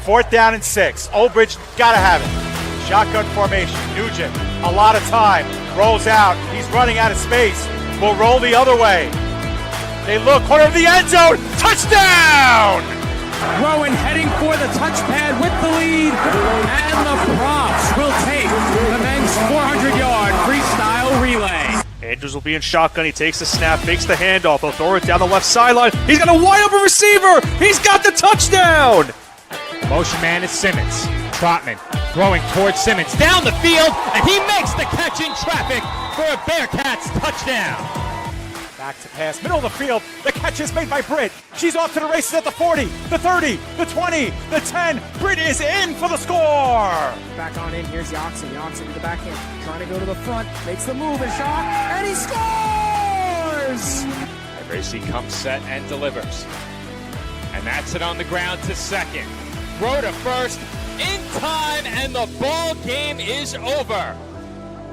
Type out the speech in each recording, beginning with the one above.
4th down and 6. Old Bridge gotta have it. Shotgun formation. Nugent, a lot of time. Rolls out. He's running out of space. Will roll the other way. They look, corner of the end zone. Touchdown! Rowan heading for the touchpad with the lead, and the props will take the men's 400-yard freestyle relay. Andrews will be in shotgun. He takes the snap, fakes the handoff. He'll throw it down the left sideline. He's got a wide open receiver. He's got the touchdown. Motion man is Simmons. Trotman throwing towards Simmons down the field, and he makes the catch in traffic for a Bearcats touchdown. Back to pass, middle of the field. The catch is made by Britt. She's off to the races at the 40, the 30, the 20, the 10. Britt is in for the score. Back on in, here's Yoxon. Yoxon to the backhand, trying to go to the front, makes the move and shot, and he scores! And Gracie comes set and delivers. And that's it on the ground to second. Throw to first, in time, and the ball game is over.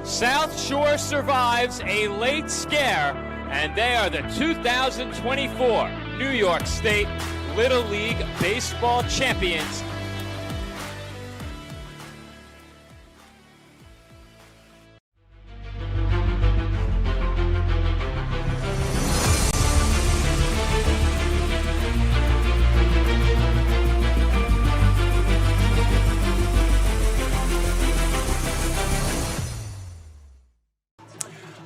South Shore survives a late scare, and they are the 2024 New York State Little League Baseball champions.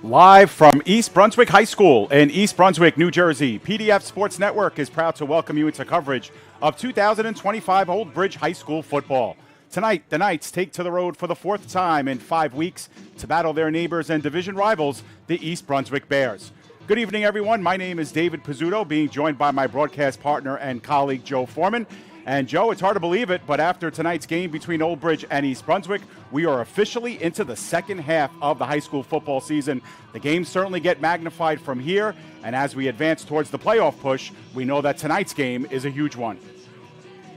Live from East Brunswick High School in East Brunswick, New Jersey, PDF Sports Network is proud to welcome you into coverage of 2025 Old Bridge High School football. Tonight, the Knights take to the road for the 4th time in 5 weeks to battle their neighbors and division rivals, the East Brunswick Bears. Good evening, everyone. My name is David Pizzuto, being joined by my broadcast partner and colleague, Joe Foreman. And Joe, it's hard to believe it, but after tonight's game between Old Bridge and East Brunswick, we are officially into the second half of the high school football season. The games certainly get magnified from here, and as we advance towards the playoff push, we know that tonight's game is a huge one.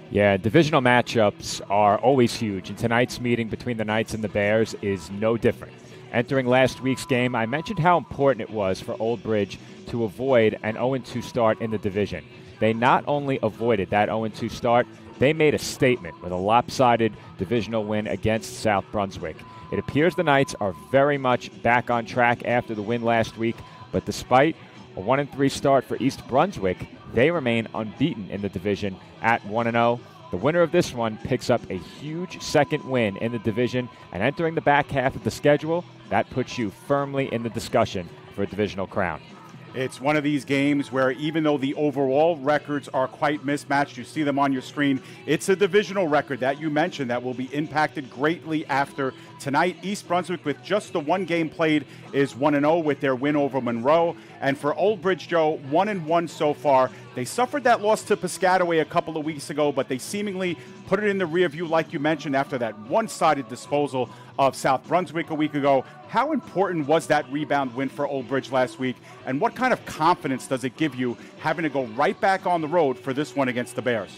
Yeah, divisional matchups are always huge, and tonight's meeting between the Knights and the Bears is no different. Entering last week's game, I mentioned how important it was for Old Bridge to avoid an 0-2 start in the division. They not only avoided that 0-2 start, they made a statement with a lopsided divisional win against South Brunswick. It appears the Knights are very much back on track after the win last week, but despite a 1-3 start for East Brunswick, they remain unbeaten in the division at 1-0. The winner of this one picks up a huge second win in the division, and entering the back half of the schedule, that puts you firmly in the discussion for a divisional crown. It's one of these games where even though the overall records are quite mismatched, you see them on your screen, it's a divisional record that you mentioned that will be impacted greatly after tonight. East Brunswick, with just the one game played, is 1-0 with their win over Monroe. And for Old Bridge, Joe, 1-1 so far. They suffered that loss to Piscataway a couple of weeks ago, but they seemingly put it in the rear view, like you mentioned, after that one-sided disposal of South Brunswick a week ago. How important was that rebound win for Old Bridge last week, and what kind of confidence does it give you having to go right back on the road for this one against the Bears?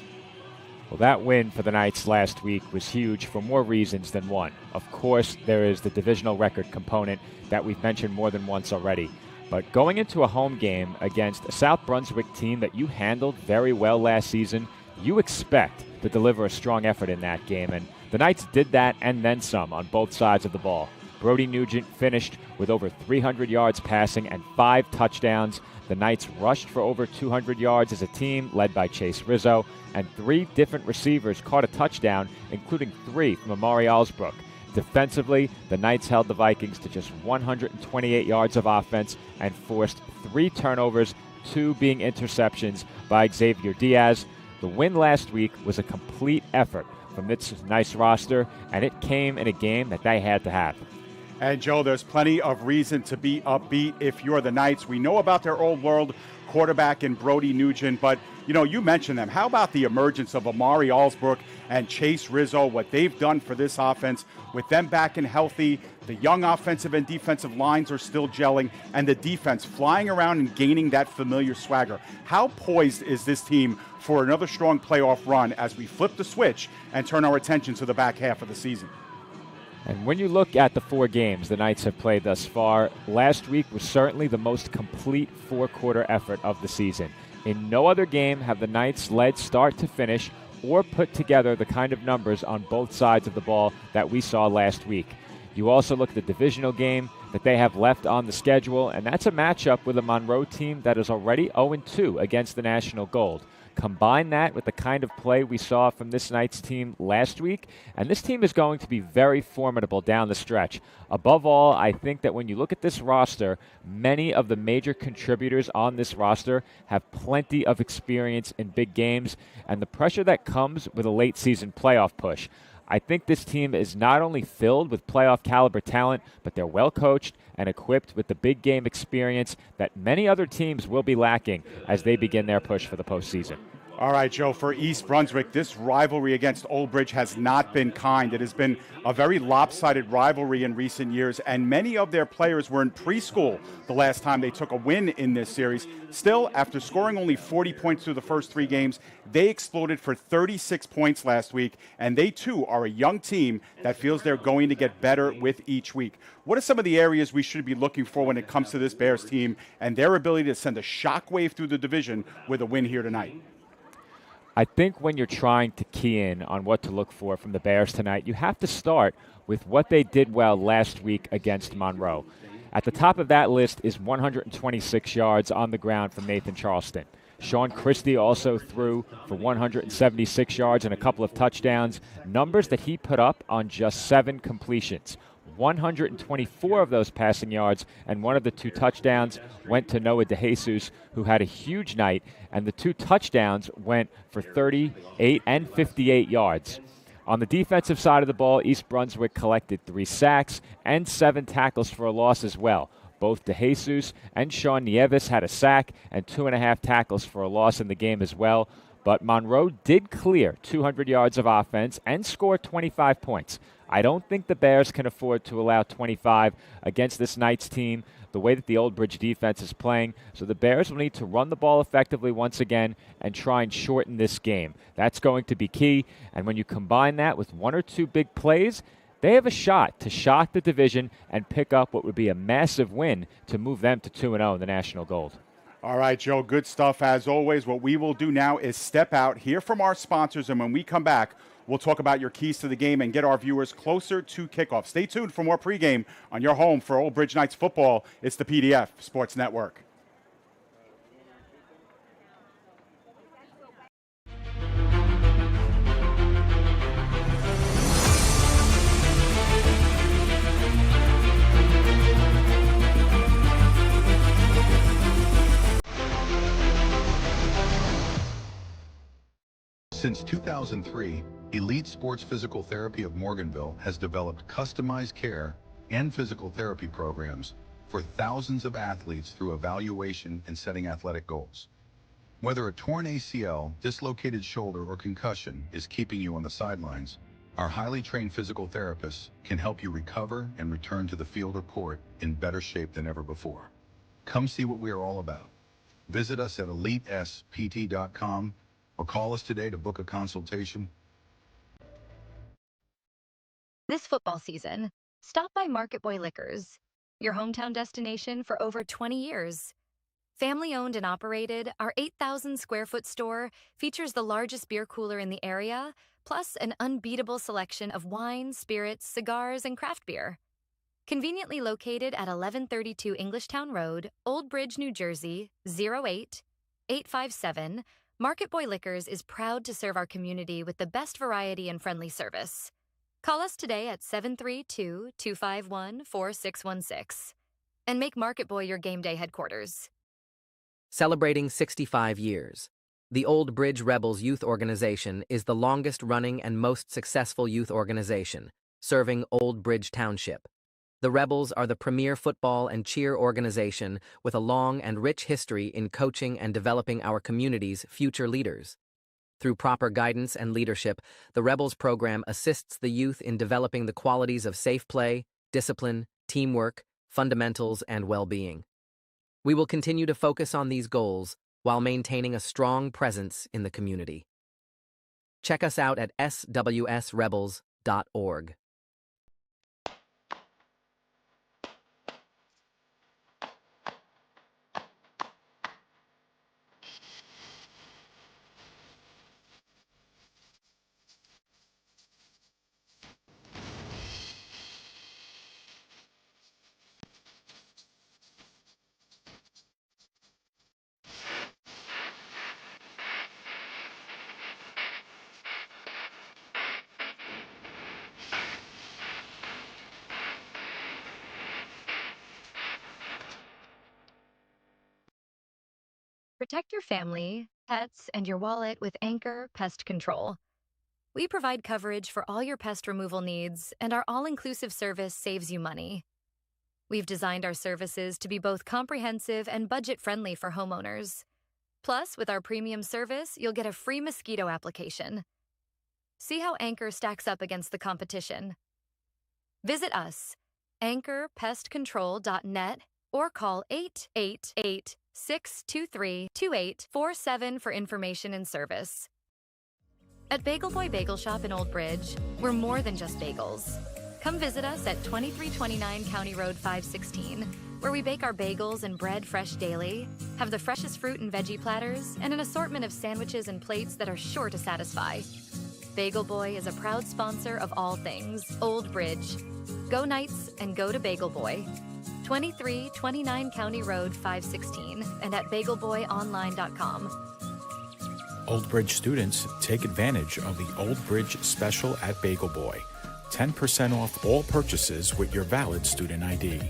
Well, that win for the Knights last week was huge for more reasons than one. Of course, there is the divisional record component that we've mentioned more than once already. But going into a home game against a South Brunswick team that you handled very well last season, you expect to deliver a strong effort in that game. And the Knights did that and then some on both sides of the ball. Brody Nugent finished with over 300 yards passing and 5 touchdowns. The Knights rushed for over 200 yards as a team, led by Chase Rizzo, and 3 different receivers caught a touchdown, including 3 from Amari Allsbrook. Defensively, the Knights held the Vikings to just 128 yards of offense and forced 3 turnovers, 2 being interceptions by Xavier Diaz. The win last week was a complete effort from this nice roster, and it came in a game that they had to have. And, Joe, there's plenty of reason to be upbeat if you're the Knights. We know about their old world quarterback in Brody Nugent, but, you mentioned them. How about the emergence of Amari Allsbrook and Chase Rizzo, what they've done for this offense with them back and healthy? The young offensive and defensive lines are still gelling, and the defense flying around and gaining that familiar swagger. How poised is this team for another strong playoff run as we flip the switch and turn our attention to the back half of the season? And when you look at the 4 games the Knights have played thus far, last week was certainly the most complete 4-quarter effort of the season. In no other game have the Knights led start to finish or put together the kind of numbers on both sides of the ball that we saw last week. You also look at the divisional game that they have left on the schedule, and that's a matchup with a Monroe team that is already 0-2 against the National Gold. Combine that with the kind of play we saw from this Knights team last week, and this team is going to be very formidable down the stretch. Above all, I think that when you look at this roster, many of the major contributors on this roster have plenty of experience in big games, and the pressure that comes with a late season playoff push. I think this team is not only filled with playoff caliber talent, but they're well coached and equipped with the big game experience that many other teams will be lacking as they begin their push for the postseason. All right, Joe, for East Brunswick, this rivalry against Old Bridge has not been kind. It has been a very lopsided rivalry in recent years, and many of their players were in preschool the last time they took a win in this series. Still, after scoring only 40 points through the first 3 games, they exploded for 36 points last week, and they too are a young team that feels they're going to get better with each week. What are some of the areas we should be looking for when it comes to this Bears team and their ability to send a shockwave through the division with a win here tonight? I think when you're trying to key in on what to look for from the Bears tonight, you have to start with what they did well last week against Monroe. At the top of that list is 126 yards on the ground from Nathan Charleston. Sean Christie also threw for 176 yards and a couple of touchdowns, numbers that he put up on just 7 completions. 124 of those passing yards and one of the 2 touchdowns went to Noah DeJesus, who had a huge night, and the 2 touchdowns went for 38 and 58 yards. On the defensive side of the ball, East Brunswick collected 3 sacks and 7 tackles for a loss as well. Both DeJesus and Sean Nieves had a sack and 2.5 tackles for a loss in the game as well. But Monroe did clear 200 yards of offense and score 25 points. I don't think the Bears can afford to allow 25 against this Knights team, the way that the Old Bridge defense is playing. So the Bears will need to run the ball effectively once again and try and shorten this game. That's going to be key. And when you combine that with 1 or 2 big plays, they have a shot to shock the division and pick up what would be a massive win to move them to 2-0 in the National Gold. All right, Joe, good stuff as always. What we will do now is step out, hear from our sponsors, and when we come back, we'll talk about your keys to the game and get our viewers closer to kickoff. Stay tuned for more pregame on your home for Old Bridge Knights football. It's the PDF Sports Network. Since 2003, Elite Sports Physical Therapy of Morganville has developed customized care and physical therapy programs for thousands of athletes through evaluation and setting athletic goals. Whether a torn ACL, dislocated shoulder, or concussion is keeping you on the sidelines, our highly trained physical therapists can help you recover and return to the field or court in better shape than ever before. Come see what we are all about. Visit us at elitespt.com or call us today to book a consultation. This football season, stop by Market Boy Liquors, your hometown destination for over 20 years. Family owned and operated, our 8,000 square foot store features the largest beer cooler in the area, plus an unbeatable selection of wine, spirits, cigars, and craft beer. Conveniently located at 1132 Englishtown Road, Old Bridge, New Jersey, 08857, Market Boy Liquors is proud to serve our community with the best variety and friendly service. Call us today at 732-251-4616 and make Market Boy your game day headquarters. Celebrating 65 years. The Old Bridge Rebels Youth Organization is the longest-running and most successful youth organization, serving Old Bridge Township. The Rebels are the premier football and cheer organization with a long and rich history in coaching and developing our community's future leaders. Through proper guidance and leadership, the Rebels program assists the youth in developing the qualities of safe play, discipline, teamwork, fundamentals, and well-being. We will continue to focus on these goals while maintaining a strong presence in the community. Check us out at swsrebels.org. Protect your family, pets, and your wallet with Anchor Pest Control. We provide coverage for all your pest removal needs, and our all-inclusive service saves you money. We've designed our services to be both comprehensive and budget-friendly for homeowners. Plus, with our premium service, you'll get a free mosquito application. See how Anchor stacks up against the competition. Visit us, anchorpestcontrol.net, or call 888-623-2847 for information and service. At Bagel Boy Bagel Shop in Old Bridge, we're more than just bagels. Come visit us at 2329 County Road 516, where we bake our bagels and bread fresh daily, have the freshest fruit and veggie platters, and an assortment of sandwiches and plates that are sure to satisfy. Bagel Boy is a proud sponsor of all things Old Bridge. Go Knights and go to Bagel Boy. 2329 County Road 516 and at bagelboyonline.com. Old Bridge students, take advantage of the Old Bridge special at Bagel Boy. 10% off all purchases with your valid student ID.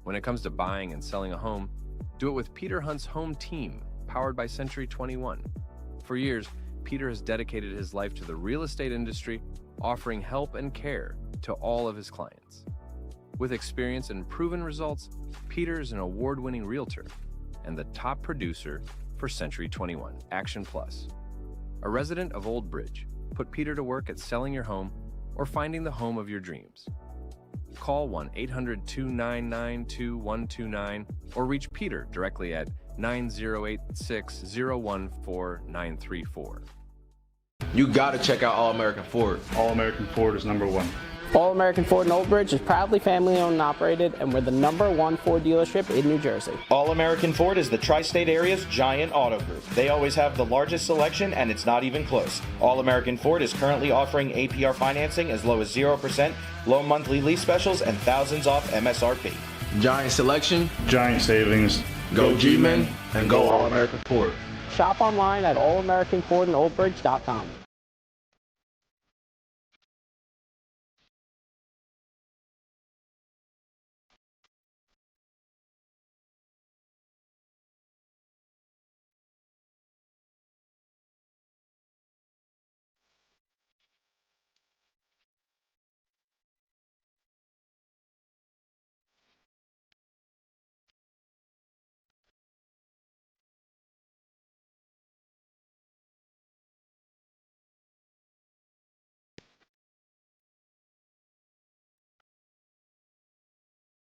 When it comes to buying and selling a home, do it with Peter Hunt's Home Team, powered by Century 21. For years, Peter has dedicated his life to the real estate industry, offering help and care to all of his clients. With experience and proven results, Peter is an award-winning realtor and the top producer for Century 21 Action Plus. A resident of Old Bridge, put Peter to work at selling your home or finding the home of your dreams. Call 1-800-299-2129 or reach Peter directly at 9086-014-934. You gotta check out All American Ford. All American Ford is number one. All American Ford in Old Bridge is proudly family owned and operated, and we're the #1 Ford dealership in New Jersey. All American Ford is the tri-state area's giant auto group. They always have the largest selection, and it's not even close. All American Ford is currently offering APR financing as low as 0%, low monthly lease specials, and thousands off MSRP. Giant selection, giant savings. Go G-Men, and go All American Ford. Shop online at allamericanfordandoldbridge.com.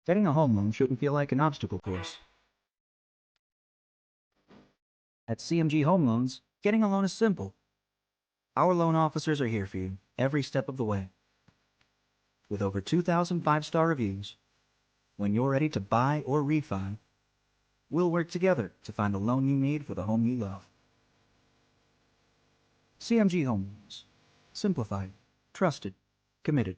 Getting a home loan shouldn't feel like an obstacle course. At CMG Home Loans, getting a loan is simple. Our loan officers are here for you every step of the way. With over 2,000 five-star reviews, when you're ready to buy or refi, We'll work together to find the loan you need for the home you love. CMG Home Loans. Simplified, trusted, committed.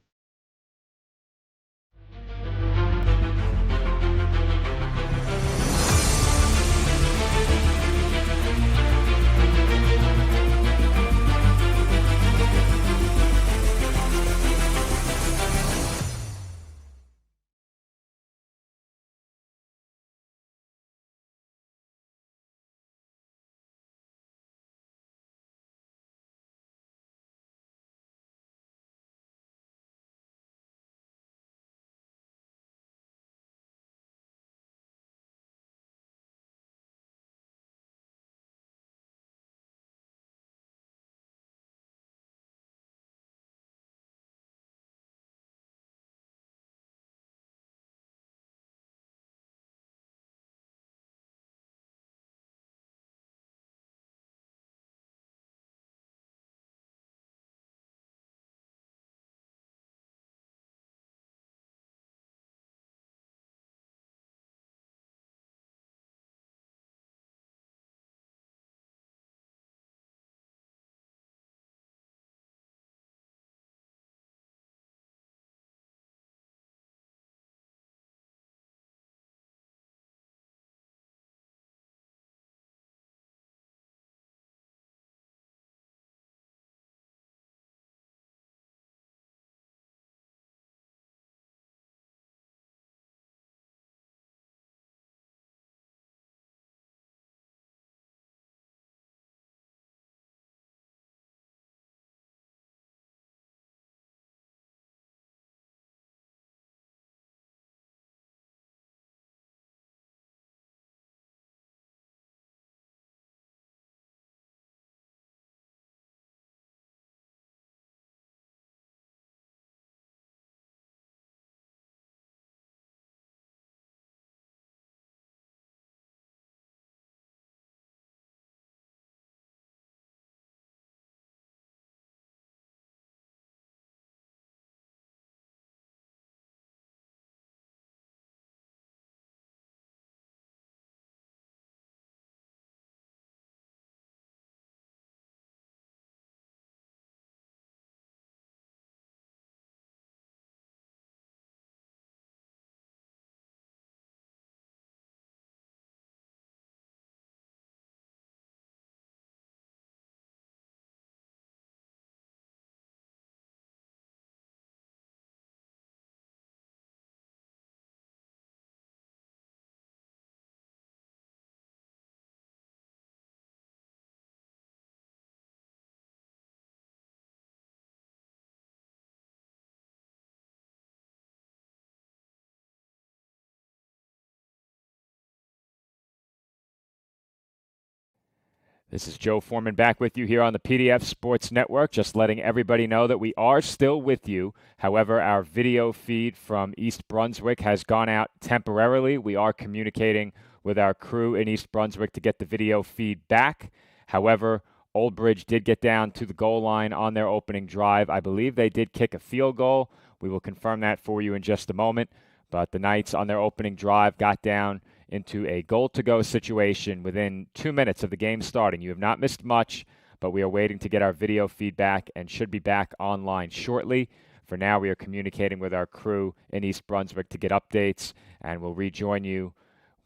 This is Joe Foreman back with you here on the PDF Sports Network, just letting everybody know that we are still with you. However, our video feed from East Brunswick has gone out temporarily. We are communicating with our crew in East Brunswick to get the video feed back. However, Old Bridge did get down to the goal line on their opening drive. I believe they did kick a field goal. We will confirm that for you in just a moment. But the Knights on their opening drive got down into a goal-to-go situation within 2 minutes of the game starting. You have not missed much, but we are waiting to get our video feedback and should be back online shortly. For now, we are communicating with our crew in East Brunswick to get updates, and we'll rejoin you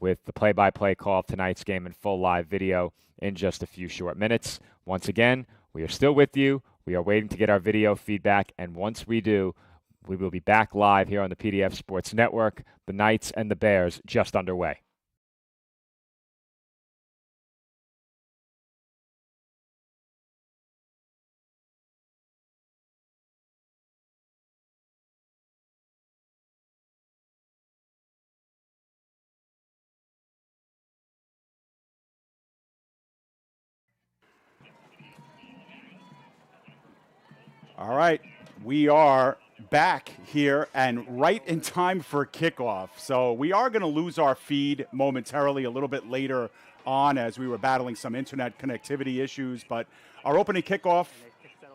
with the play-by-play call of tonight's game and full live video in just a few short minutes. Once again, we are still with you. We are waiting to get our video feedback, and once we do, we will be back live here on the PDF Sports Network. The Knights and the Bears just underway. All right, we are back here and right in time for kickoff. So we are going to lose our feed momentarily a little bit later on as we were battling some internet connectivity issues. But our opening kickoff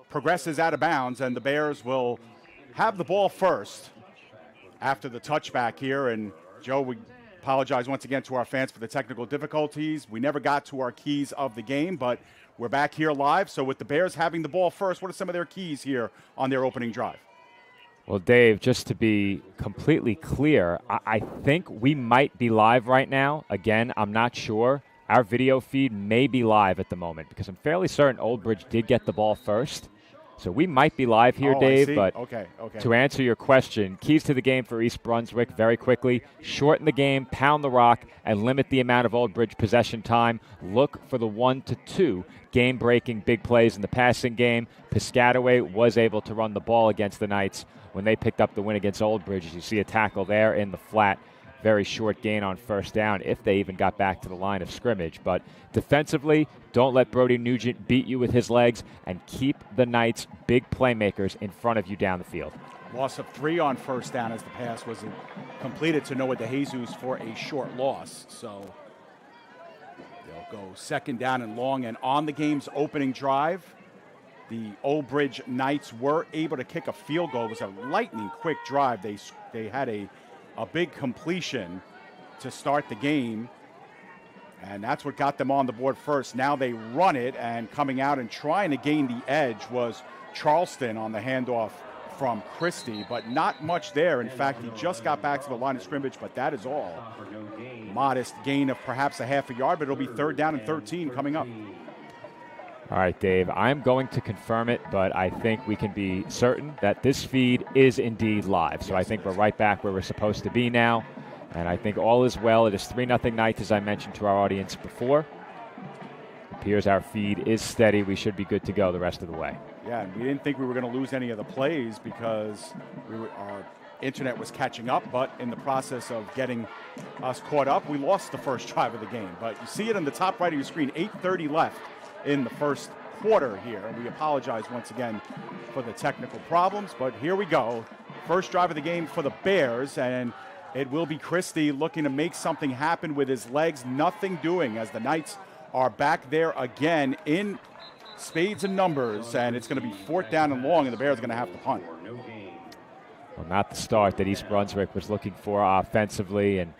progresses out of bounds, and the Bears will have the ball first after the touchback here. And Joe, we apologize once again to our fans for the technical difficulties. We never got to our keys of the game, but we're back here live. So with the Bears having the ball first, what are some of their keys here on their opening drive? Well, Dave, just to be completely clear, I think we might be live right now. Again, I'm not sure. Our video feed may be live at the moment because I'm fairly certain Old Bridge did get the ball first. So we might be live here, Dave, but to answer your question, keys to the game for East Brunswick very quickly: shorten the game, pound the rock, and limit the amount of Old Bridge possession time. Look for the 1 to 2 game-breaking big plays in the passing game. Piscataway was able to run the ball against the Knights when they picked up the win against Old Bridge. As you see a tackle there in the flat. Very short gain on first down if they even got back to the line of scrimmage. But defensively, don't let Brody Nugent beat you with his legs and keep the Knights' big playmakers in front of you down the field. Loss of 3 on first down as the pass was completed to Noah DeJesus for a short loss. So they'll go second down and long. And on the game's opening drive, the Old Bridge Knights were able to kick a field goal. It was a lightning quick drive. They had a big completion to start the game, and that's what got them on the board first. Now they run it, and coming out and trying to gain the edge was Charleston on the handoff from Christie, but not much there. In fact, he just got back to the line of scrimmage, but that is all. Modest gain of perhaps a half a yard, but it'll be 3rd down and 13 coming up. All right, Dave, I'm going to confirm it, but I think we can be certain that this feed is indeed live. So I think we're right back where we're supposed to be now, and I think all is well. It is 3-0 Knights, as I mentioned to our audience before. It appears our feed is steady. We should be good to go the rest of the way. Yeah, and we didn't think we were going to lose any of the plays because our internet was catching up, but in the process of getting us caught up, we lost the first drive of the game. But you see it in the top right of your screen, 8:30 left in the first quarter here. We apologize once again for the technical problems, but here we go. First drive of the game for the Bears, and it will be Christie looking to make something happen with his legs. Nothing doing as the Knights are back there again in spades and numbers, and it's going to be 4th down and long, and the Bears are going to have to punt. Well, not the start that East Brunswick was looking for offensively, and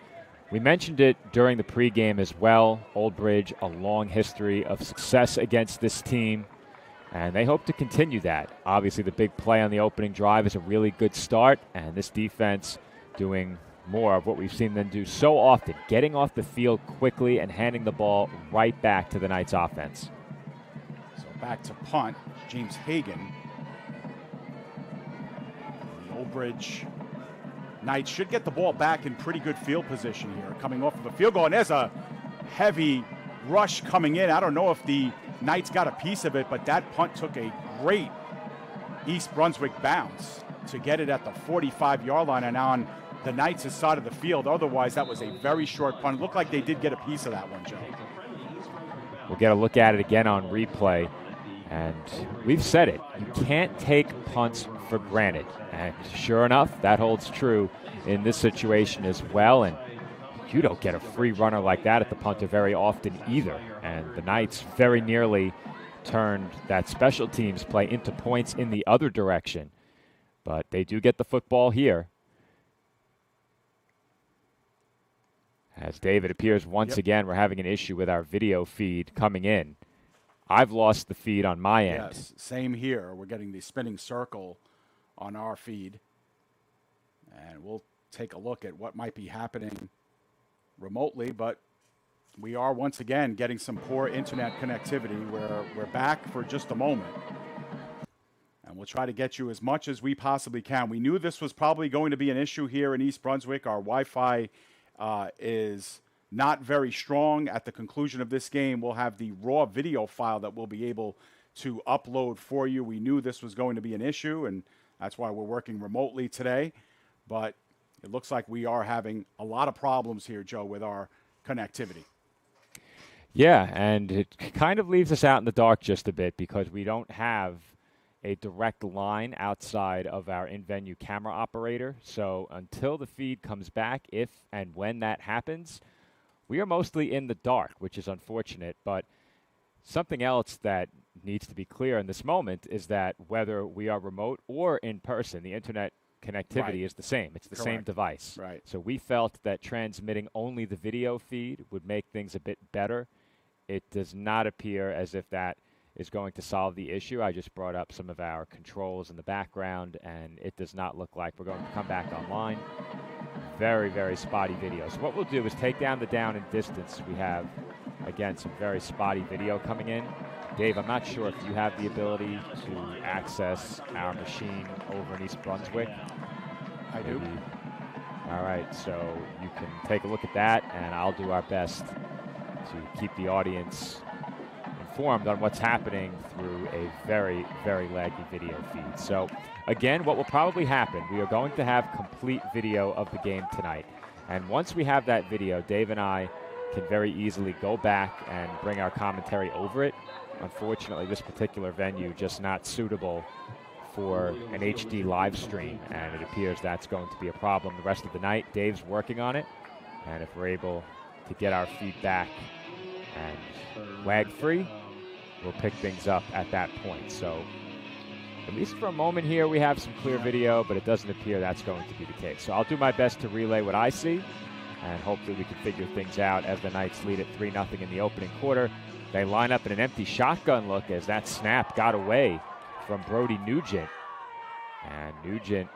we mentioned it during the pregame as well. Old Bridge, a long history of success against this team, and they hope to continue that. Obviously, the big play on the opening drive is a really good start, and this defense doing more of what we've seen them do so often, getting off the field quickly and handing the ball right back to the Knights offense. So back to punt, James Hagan. The Old Bridge Knights should get the ball back in pretty good field position here, coming off of a field goal. And there's a heavy rush coming in. I don't know if the Knights got a piece of it, but that punt took a great East Brunswick bounce to get it at the 45-yard line and on the Knights' side of the field. Otherwise, that was a very short punt. It looked like they did get a piece of that one, Joe. We'll get a look at it again on replay. And we've said it, you can't take punts for granted. And sure enough, that holds true in this situation as well. And you don't get a free runner like that at the punter very often either. And the Knights very nearly turned that special teams play into points in the other direction. But they do get the football here. As David appears once again, we're having an issue with our video feed coming in. I've lost the feed on my end. Yes, same here. We're getting the spinning circle on our feed. And we'll take a look at what might be happening remotely, but we are once again getting some poor internet connectivity. We're back for just a moment. And we'll try to get you as much as we possibly can. We knew this was probably going to be an issue here in East Brunswick. Our Wi-Fi is not very strong. At the conclusion of this game, we'll have the raw video file that we'll be able to upload for you. We knew this was going to be an issue, and that's why we're working remotely today. But it looks like we are having a lot of problems here, Joe, with our connectivity. Yeah, and it kind of leaves us out in the dark just a bit because we don't have a direct line outside of our in-venue camera operator. So until the feed comes back, if and when that happens, we are mostly in the dark, which is unfortunate. But something else that needs to be clear in this moment is that whether we are remote or in person, the internet connectivity is the same. It's the same device. Right. So we felt that transmitting only the video feed would make things a bit better. It does not appear as if that is going to solve the issue. I just brought up some of our controls in the background, and it does not look like we're going to come back online. Very, very spotty video. So what we'll do is take down the down and distance. We have, again, some very spotty video coming in. Dave, I'm not sure if you have the ability to access our machine over in East Brunswick. I do. All right, so you can take a look at that, and I'll do our best to keep the audience informed on what's happening through a very, very laggy video feed. So, again, what will probably happen, we are going to have complete video of the game tonight. And once we have that video, Dave and I can very easily go back and bring our commentary over it. Unfortunately, this particular venue just not suitable for an HD live stream, and it appears that's going to be a problem the rest of the night. Dave's working on it, and if we're able to get our feed back and lag-free, we'll pick things up at that point. So at least for a moment here, we have some clear video, but it doesn't appear that's going to be the case. So I'll do my best to relay what I see, and hopefully we can figure things out as the Knights lead at 3-0 in the opening quarter. They line up in an empty shotgun look as that snap got away from Brody Nugent. And Nugent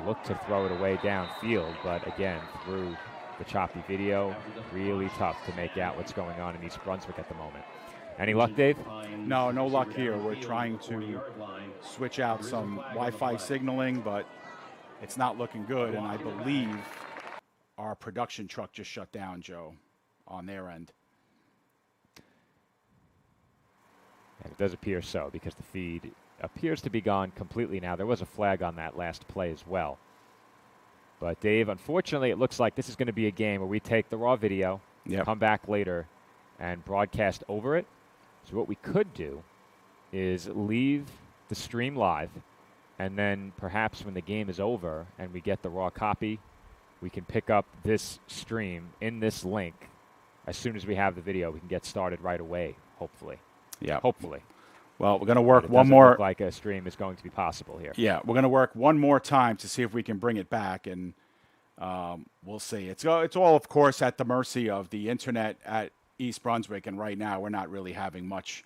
looked to throw it away downfield, but again, through the choppy video, really tough to make out what's going on in East Brunswick at the moment. Any luck, Dave? No luck here. We're trying to switch out some Wi-Fi signaling, but it's not looking good. And I believe our production truck just shut down, Joe, on their end. And it does appear so, because the feed appears to be gone completely now. There was a flag on that last play as well. But, Dave, unfortunately, it looks like this is going to be a game where we take the raw video, come back later, and broadcast over it. So what we could do is leave the stream live, and then perhaps when the game is over and we get the raw copy, we can pick up this stream in this link. As soon as we have the video, we can get started right away, hopefully. Yeah. Hopefully. Well, we're going to work one more. Look like a stream is going to be possible here. Yeah, we're going to work one more time to see if we can bring it back, and we'll see. It's all, of course, at the mercy of the internet at East Brunswick, and right now we're not really having much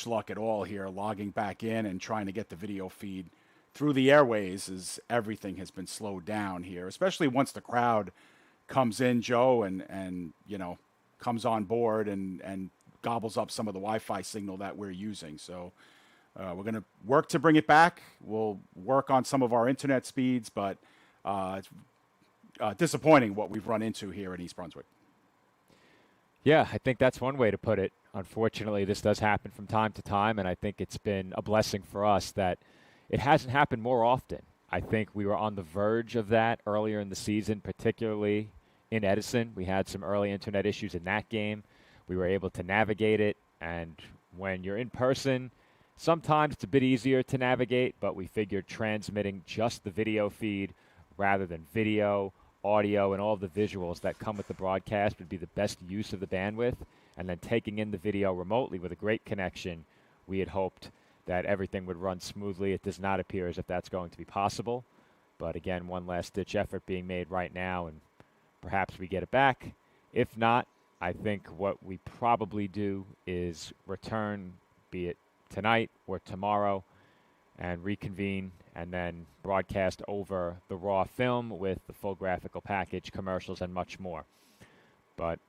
luck at all here logging back in and trying to get the video feed through the airways, as everything has been slowed down here, especially once the crowd comes in, Joe, and comes on board and gobbles up some of the Wi-Fi signal that we're using. So we're going to work to bring it back. We'll work on some of our internet speeds, but it's disappointing what we've run into here in East Brunswick. Yeah, I think that's one way to put it. Unfortunately, this does happen from time to time, and I think it's been a blessing for us that it hasn't happened more often. I think we were on the verge of that earlier in the season, particularly in Edison. We had some early internet issues in that game. We were able to navigate it, and when you're in person, sometimes it's a bit easier to navigate, but we figured transmitting just the video feed rather than video, audio, and all of the visuals that come with the broadcast would be the best use of the bandwidth, and then taking in the video remotely with a great connection, we had hoped that everything would run smoothly. It does not appear as if that's going to be possible, but again, one last-ditch effort being made right now, and perhaps we get it back. If not, I think what we probably do is return, be it tonight or tomorrow, and reconvene and then broadcast over the raw film with the full graphical package, commercials, and much more. But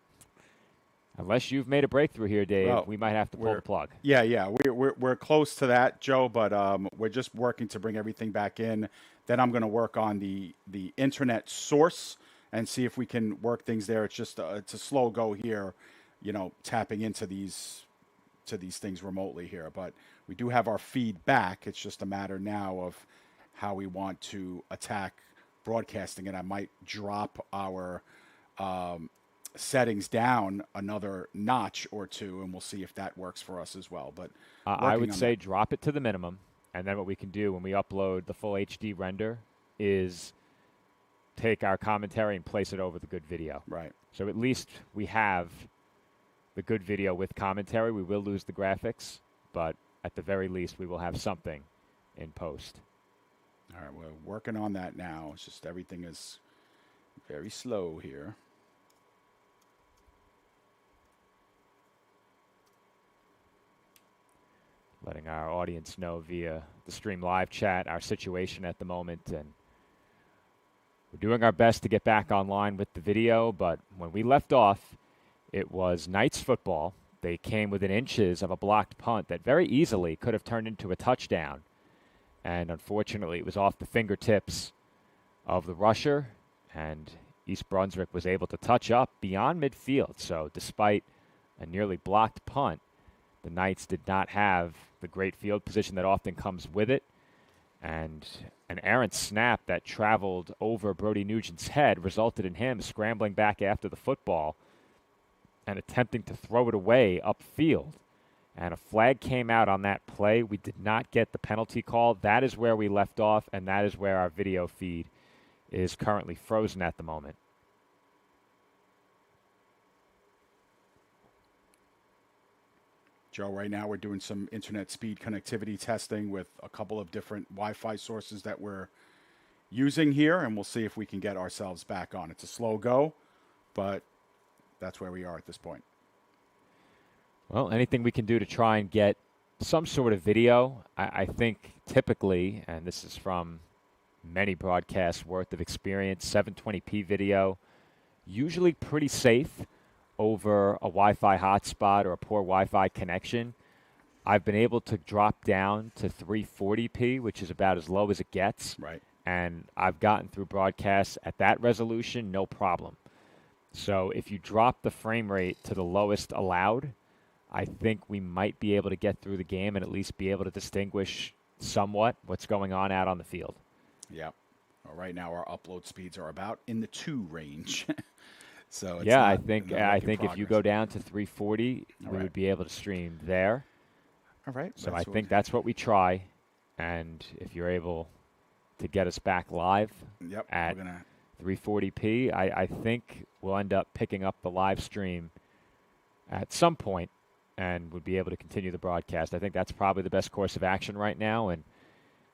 unless you've made a breakthrough here, Dave, we might have to pull the plug. Yeah. We're close to that, Joe, but we're just working to bring everything back in. Then I'm going to work on the internet source and see if we can work things there. It's just it's a slow go here, tapping into these things remotely here. But we do have our feed back. It's just a matter now of how we want to attack broadcasting, and I might drop our settings down another notch or two, and we'll see if that works for us as well. But I would say drop it to the minimum, and then what we can do when we upload the full HD render is take our commentary and place it over the good video. Right. So at least we have the good video with commentary. We will lose the graphics, but at the very least, we will have something in post. All right, we're working on that now. It's just everything is very slow here. Letting our audience know via the stream live chat our situation at the moment, and we're doing our best to get back online with the video, but when we left off, it was Knights football. They came within inches of a blocked punt that very easily could have turned into a touchdown, and unfortunately it was off the fingertips of the rusher, and East Brunswick was able to touch up beyond midfield. So despite a nearly blocked punt, the Knights did not have the great field position that often comes with it. And an errant snap that traveled over Brody Nugent's head resulted in him scrambling back after the football and attempting to throw it away upfield. And a flag came out on that play. We did not get the penalty call. That is where we left off, and that is where our video feed is currently frozen at the moment. Joe, right now we're doing some internet speed connectivity testing with a couple of different Wi-Fi sources that we're using here, and we'll see if we can get ourselves back on. It's a slow go, but that's where we are at this point. Well, anything we can do to try and get some sort of video, I think typically, and this is from many broadcasts worth of experience, 720p video, usually pretty safe over a Wi-Fi hotspot or a poor Wi-Fi connection. I've been able to drop down to 340p, which is about as low as it gets. Right. And I've gotten through broadcasts at that resolution, no problem. So if you drop the frame rate to the lowest allowed, I think we might be able to get through the game and at least be able to distinguish somewhat what's going on out on the field. Yep. Well, right now our upload speeds are about in the 2 range. So it's yeah, not, I think if you go down to 340, we would be able to stream there. All right. So I think that's what we try, and if you're able to get us back live at 340p, I think we'll end up picking up the live stream at some point and would be able to continue the broadcast. I think that's probably the best course of action right now. And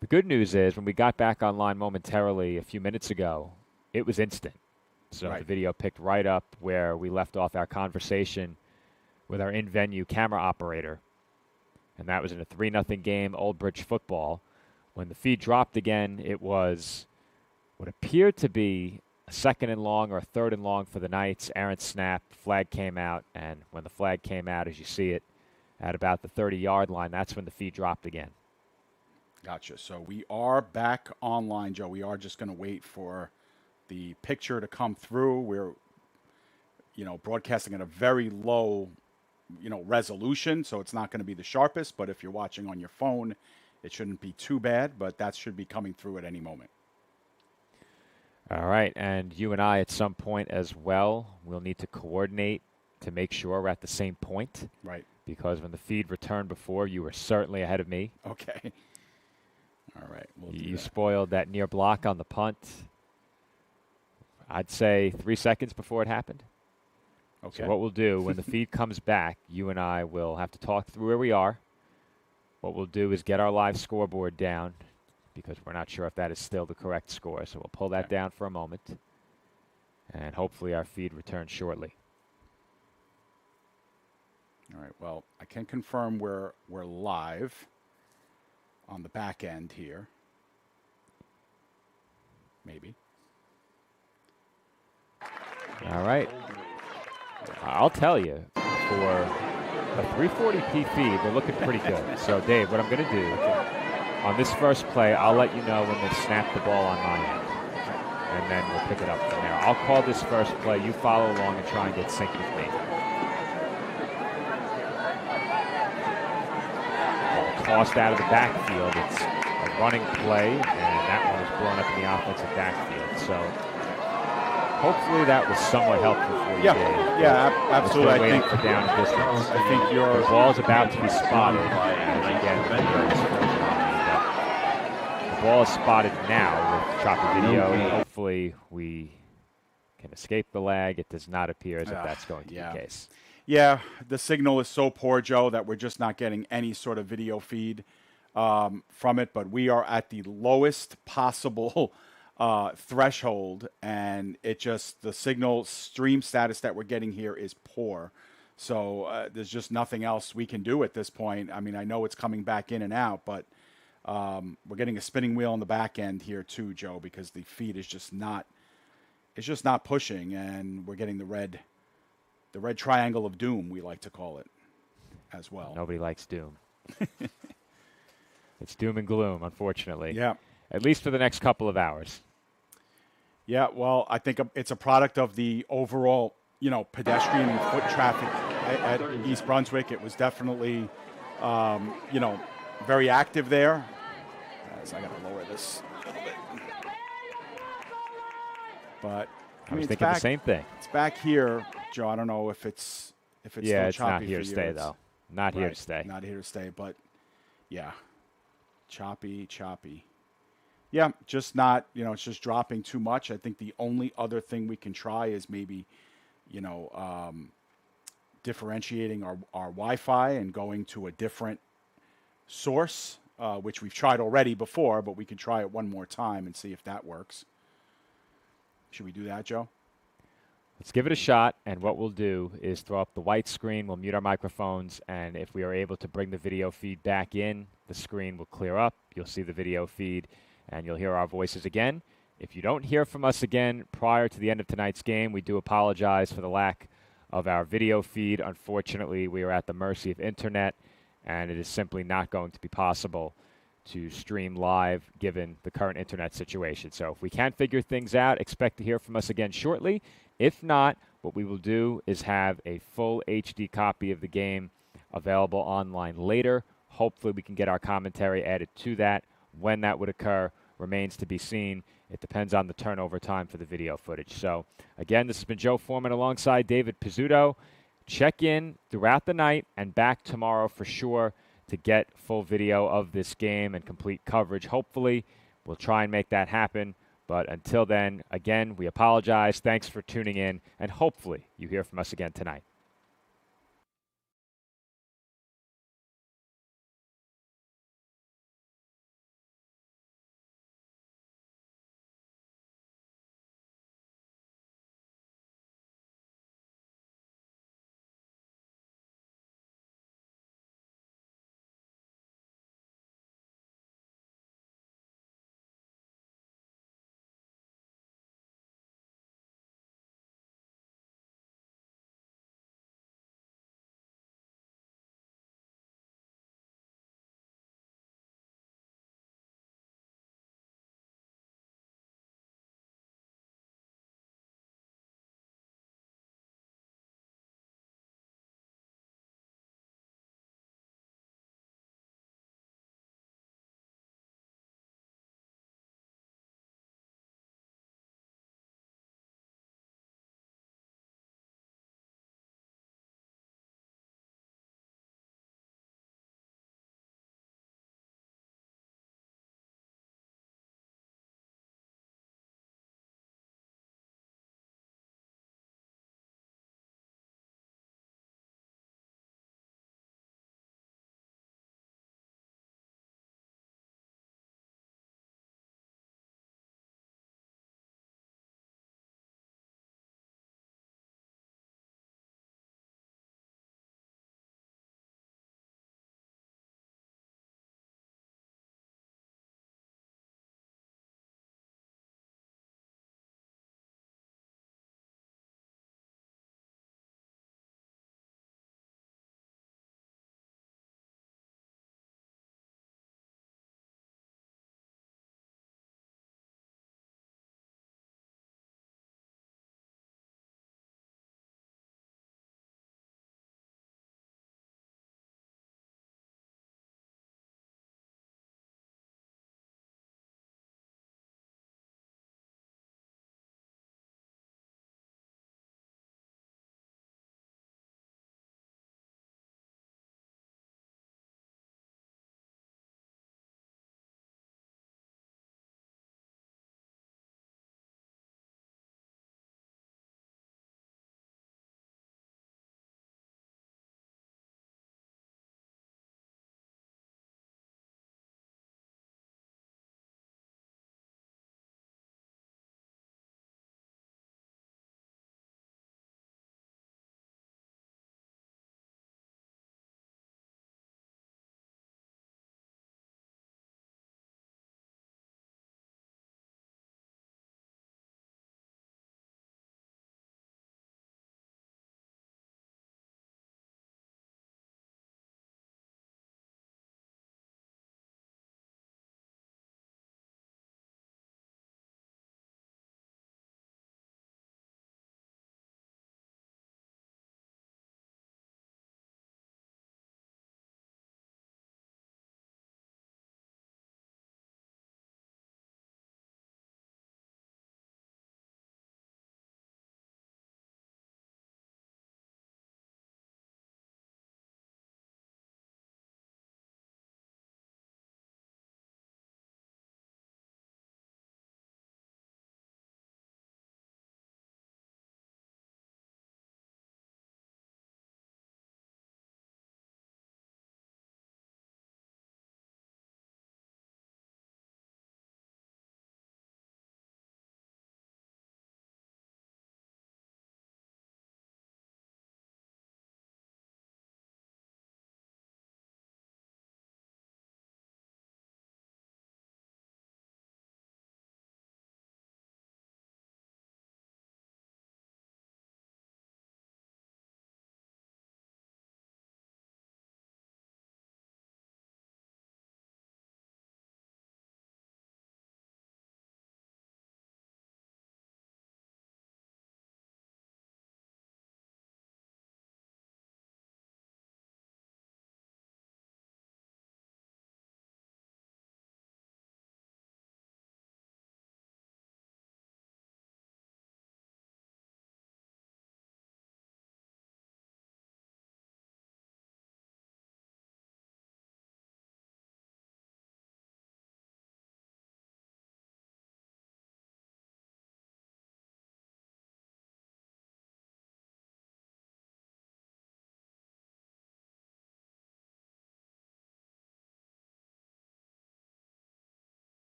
the good news is when we got back online momentarily a few minutes ago, it was instant. So the video picked right up where we left off our conversation with our in-venue camera operator. And that was in a 3-0 game, Old Bridge football. When the feed dropped again, it was what appeared to be a 2nd and long or a 3rd and long for the Knights. Errant snap, flag came out, and when the flag came out, as you see it, at about the 30-yard line, that's when the feed dropped again. Gotcha. So we are back online, Joe. We are just going to wait for the picture to come through. We're, broadcasting at a very low, resolution, so it's not going to be the sharpest, but if you're watching on your phone, it shouldn't be too bad, but that should be coming through at any moment. All right, and you and I at some point as well, we'll need to coordinate to make sure we're at the same point. Right. Because when the feed returned before, you were certainly ahead of me. Okay. All right. You spoiled that near block on the punt. I'd say 3 seconds before it happened. Okay. So what we'll do when the feed comes back, you and I will have to talk through where we are. What we'll do is get our live scoreboard down because we're not sure if that is still the correct score. So we'll pull that down for a moment, and hopefully our feed returns shortly. All right. Well, I can confirm we're live on the back end here. Maybe. All right. I'll tell you, for a 340p feed, we're looking pretty good. So, Dave, what I'm going to do, on this first play, I'll let you know when they snap the ball on my end. And then we'll pick it up from there. I'll call this first play. You follow along and try and get synced with me. Tossed out of the backfield. It's a running play, and that one was blown up in the offensive backfield. So hopefully that was somewhat helpful for you, Dave. Yeah, absolutely. I think for down and distance. I think the ball's about to be spotted. And again, the ball is spotted now with choppy video. And hopefully we can escape the lag. It does not appear as if that's going to be the case. Yeah, the signal is so poor, Joe, that we're just not getting any sort of video feed. from it, but we are at the lowest possible threshold, and the signal stream status that we're getting here is poor. So there's just nothing else we can do at this point. I mean, I know it's coming back in and out, but we're getting a spinning wheel on the back end here too, Joe, because the feed is just not pushing, and we're getting the red triangle of doom, we like to call it, as well. Nobody likes doom. It's doom and gloom, unfortunately. Yeah. At least for the next couple of hours. Yeah, well, I think it's a product of the overall, pedestrian and foot traffic at East Brunswick. It was definitely, very active there. So I got to lower this a little bit. But I was thinking the same thing. It's back here, Joe. I don't know if it's still choppy it's not here for to you. stay, though. Not here to stay. Not here to stay, but yeah, choppy. Yeah, just not, it's just dropping too much. I think the only other thing we can try is maybe, differentiating our Wi-Fi and going to a different source, which we've tried already before, but we can try it one more time and see if that works. Should we do that, Joe? Let's give it a shot, and what we'll do is throw up the white screen, we'll mute our microphones, and if we are able to bring the video feed back in, the screen will clear up, you'll see the video feed, and you'll hear our voices again. If you don't hear from us again prior to the end of tonight's game, we do apologize for the lack of our video feed. Unfortunately, we are at the mercy of internet, and it is simply not going to be possible to stream live given the current internet situation. So if we can't figure things out, expect to hear from us again shortly. If not, what we will do is have a full HD copy of the game available online later. Hopefully we can get our commentary added to that. When that would occur remains to be seen. It depends on the turnover time for the video footage. So again, this has been Joe Foreman alongside David Pizzuto. Check in throughout the night and back tomorrow for sure to get full video of this game and complete coverage. Hopefully, we'll try and make that happen. But until then, again, we apologize. Thanks for tuning in, and hopefully you hear from us again tonight.